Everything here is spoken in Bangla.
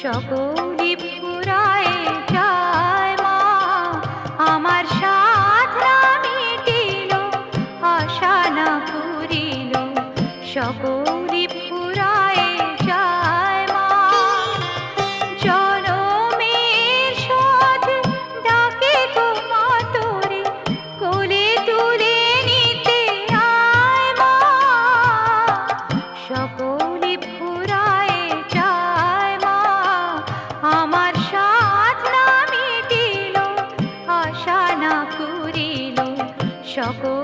সকলি ফুরায় যায় মা, আমার সাধনা মিটিল, আশা না পুরিল, সকলি ফুরায় যায় মা। জনমের শোধ ডাকে গো মা তোরে, কোলে তুলে নিতে আয় মা, সকলি ফুরায় যায় মা, আমার সাধনা মিটিল, আশা না পুরিল, সকল